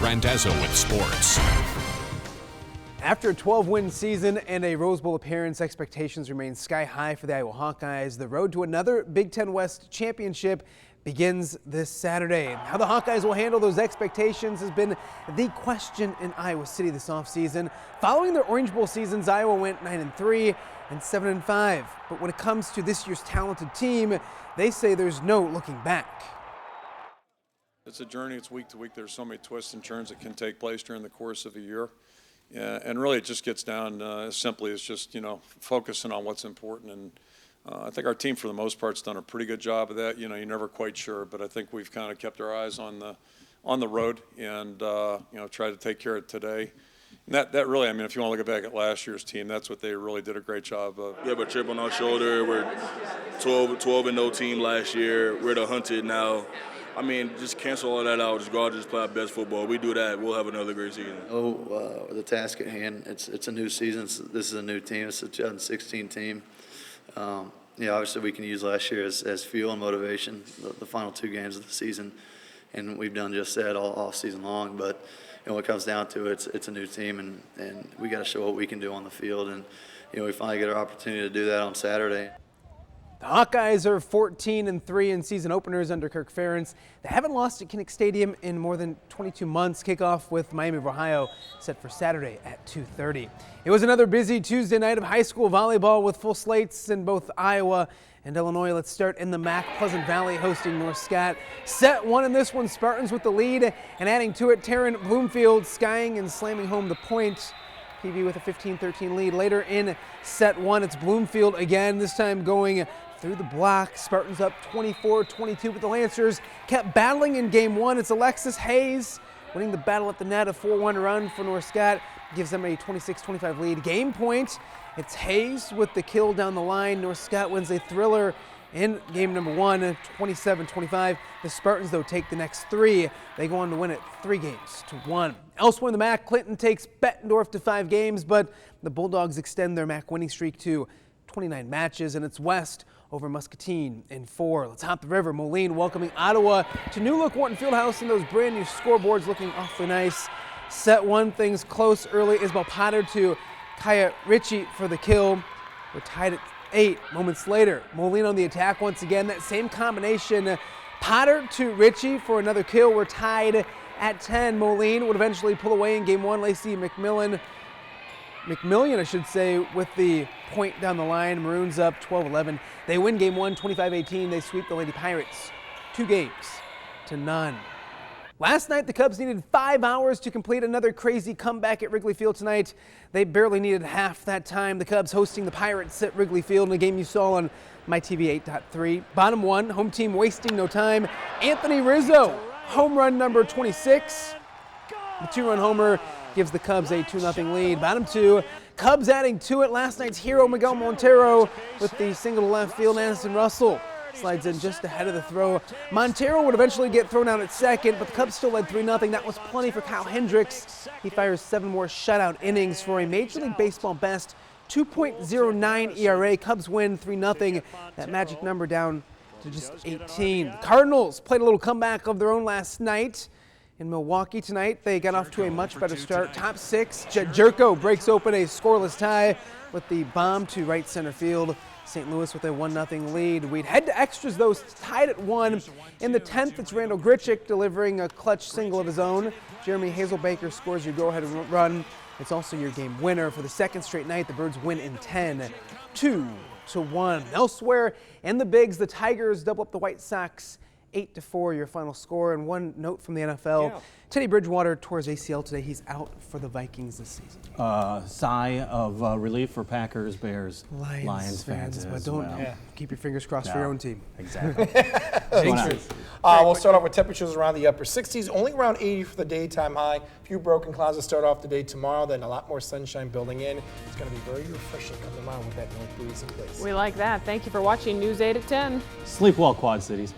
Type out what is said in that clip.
Randazzo with sports. After a 12-win season and a Rose Bowl appearance, expectations remain sky high for the Iowa Hawkeyes. The road to another Big Ten West championship begins this Saturday. How the Hawkeyes will handle those expectations has been the question in Iowa City this offseason. Following their Orange Bowl seasons, Iowa went 9-3 and 7-5. But when it comes to this year's talented team, they say there's no looking back. It's a journey. It's week to week. There's so many twists and turns that can take place during the course of a year. And really it just gets down as simply as just, focusing on what's important. And I think our team, for the most part, has done a pretty good job of that. You're never quite sure, but I think we've kind of kept our eyes on the road and, try to take care of today. And that really, if you want to look back at last year's team, that's what they really did a great job of. We have a chip on our shoulder. We're 12-0 team last year. We're the hunted now. Just cancel all that out. Just go out and just play our best football. We do that, we'll have another great season. The task at hand, it's a new season. This is a new team. It's a 2016 team. Obviously we can use last year as fuel and motivation, the final 2 games of the season, and we've done just that all season long. But when it comes down to it, it's a new team, and we got to show what we can do on the field. And we finally get our opportunity to do that on Saturday. The Hawkeyes are 14-3 in season openers under Kirk Ferentz. They haven't lost at Kinnick Stadium in more than 22 months. Kickoff with Miami of Ohio set for Saturday at 2:30. It was another busy Tuesday night of high school volleyball with full slates in both Iowa and Illinois. Let's start in the MAC. Pleasant Valley hosting North Scott. Set 1 in this one, Spartans with the lead, and adding to it, Taryn Bloomfield skying and slamming home the point. PV with a 15-13 lead. Later in set 1, it's Bloomfield again, this time going through the block. Spartans up 24-22, but the Lancers kept battling in game 1. It's Alexis Hayes winning the battle at the net. A 4-1 run for North Scott gives them a 26-25 lead. Game point, it's Hayes with the kill down the line. North Scott wins a thriller in game number 1, 27-25. The Spartans, though, take the next 3. They go on to win it 3-1. Elsewhere in the MAC, Clinton takes Bettendorf to 5 games, but the Bulldogs extend their MAC winning streak to 29 matches, and it's West over Muscatine in 4. Let's hop the river. Moline welcoming Ottawa to new look Wharton Fieldhouse, and those brand new scoreboards looking awfully nice. Set 1, things close early. Isabel Potter to Kaya Ritchie for the kill. We're tied at 8 moments later. Moline on the attack once again. That same combination. Potter to Ritchie for another kill. We're tied at 10. Moline would eventually pull away in game 1. Lacey McMillan, I should say, with the point down the line. Maroons up 12-11. They win game 1, 25-18. They sweep the Lady Pirates 2-0. Last night, the Cubs needed 5 hours to complete another crazy comeback at Wrigley Field tonight. They barely needed half that time. The Cubs hosting the Pirates at Wrigley Field in a game you saw on MyTV 8.3. Bottom 1, home team wasting no time. Anthony Rizzo, home run number 26. The 2-run homer gives the Cubs a 2-0 lead. Bottom 2, Cubs adding to it. Last night's hero, Miguel Montero, with the single to left field. Anderson Russell slides in just ahead of the throw. Montero would eventually get thrown out at second, but the Cubs still led 3-0. That was plenty for Kyle Hendricks. He fires 7 more shutout innings for a Major League Baseball best 2.09 ERA. Cubs win 3-0. That magic number down to just 18. The Cardinals played a little comeback of their own last night. In Milwaukee tonight, they got off to a much better start. Top 6, Jed Jerko breaks open a scoreless tie with the bomb to right center field. St. Louis with a 1-0 lead. We'd head to extras, though, tied at 1. In the 10th, it's Randall Grichuk delivering a clutch single of his own. Jeremy Hazelbaker scores your go-ahead run. It's also your game winner. For the second straight night, the Birds win in 10, 2-1. Elsewhere in the bigs, the Tigers double up the White Sox 8-4, your final score. And one note from the NFL, Teddy Bridgewater tore his ACL today. He's out for the Vikings this season. Sigh of relief for Packers, Bears, Lions fans. But don't keep your fingers crossed for your own team. Exactly. We'll start off with temperatures around the upper 60s, only around 80 for the daytime high. A few broken clouds to start off the day tomorrow, then a lot more sunshine building in. It's going to be very refreshing coming around with that north breeze in place. We like that. Thank you for watching News 8 at 10. Sleep well, Quad Cities.